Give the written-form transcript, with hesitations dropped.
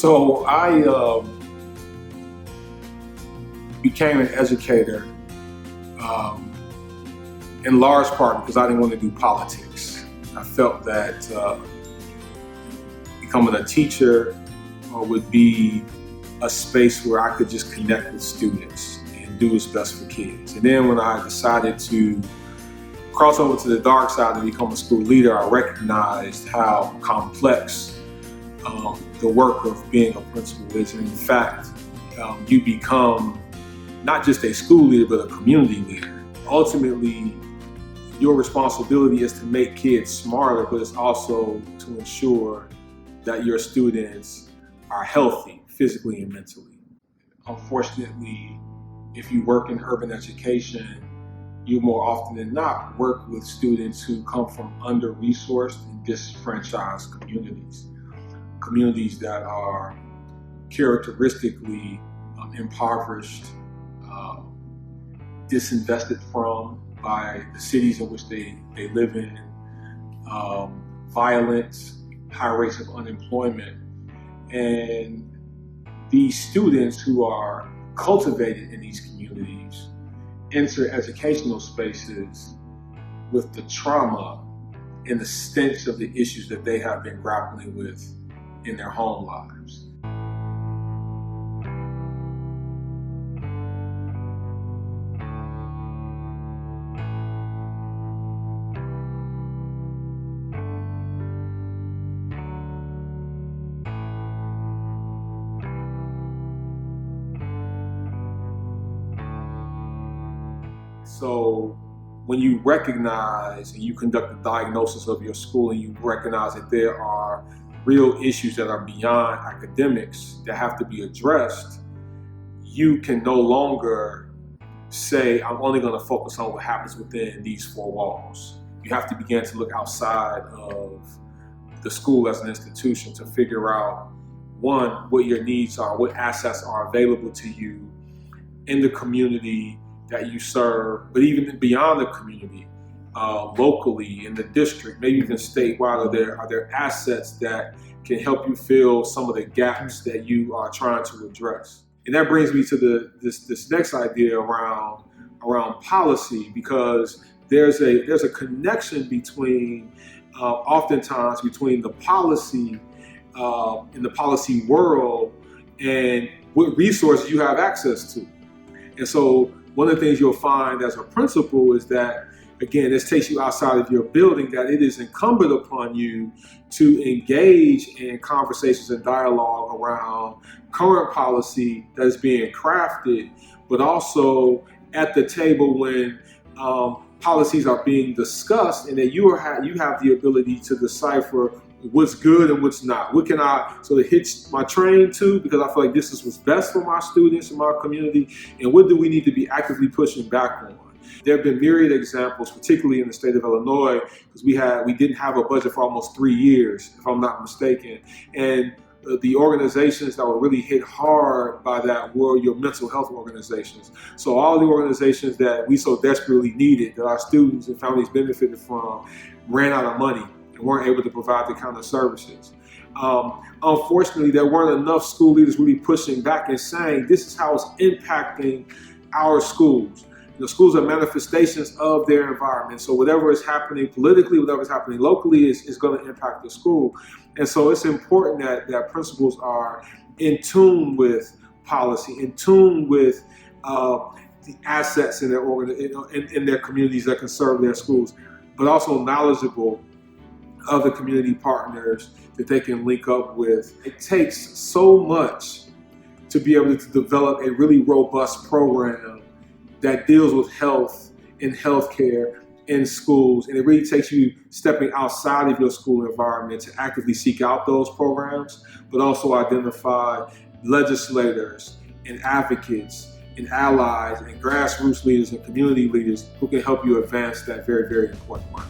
So I became an educator in large part because I didn't want to do politics. I felt that becoming a teacher would be a space where I could just connect with students and do what's best for kids. And then when I decided to cross over to the dark side and become a school leader, I recognized how complex the work of being a principal is. And in fact, you become not just a school leader, but a community leader. Ultimately, your responsibility is to make kids smarter, but it's also to ensure that your students are healthy physically and mentally. Unfortunately, if you work in urban education, you more often than not work with students who come from under-resourced and disenfranchised communities. Communities that are characteristically impoverished, disinvested from by the cities in which they live in, violence, high rates of unemployment. And these students who are cultivated in these communities enter educational spaces with the trauma and the stench of the issues that they have been grappling with in their home lives. So when you recognize and you conduct a diagnosis of your school and you recognize that there are real issues that are beyond academics that have to be addressed, you can no longer say, I'm only going to focus on what happens within these four walls. You have to begin to look outside of the school as an institution to figure out, one, what your needs are, what assets are available to you in the community that you serve, but even beyond the community, locally, in the district, maybe even statewide, are there assets that can help you fill some of the gaps that you are trying to address? And that brings me to this next idea around policy, because there's a connection between oftentimes between the policy in the policy world and what resources you have access to. And so one of the things you'll find as a principal is that, again, this takes you outside of your building, that it is incumbent upon you to engage in conversations and dialogue around current policy that is being crafted, but also at the table when policies are being discussed, and that you have the ability to decipher what's good and what's not. What can I sort of hitch my train to, because I feel like this is what's best for my students and my community, and what do we need to be actively pushing back on? There have been myriad examples, particularly in the state of Illinois, because we didn't have a budget for almost 3 years, if I'm not mistaken. And the organizations that were really hit hard by that were your mental health organizations. So all the organizations that we so desperately needed, that our students and families benefited from, ran out of money and weren't able to provide the kind of services. Unfortunately, there weren't enough school leaders really pushing back and saying, this is how it's impacting our schools. The schools are manifestations of their environment. So whatever is happening politically, whatever is happening locally is going to impact the school. And so it's important that principals are in tune with policy, in tune with the assets in their communities that can serve their schools, but also knowledgeable of the community partners that they can link up with. It takes so much to be able to develop a really robust program that deals with health and healthcare in schools. And it really takes you stepping outside of your school environment to actively seek out those programs, but also identify legislators and advocates and allies and grassroots leaders and community leaders who can help you advance that very, very important work.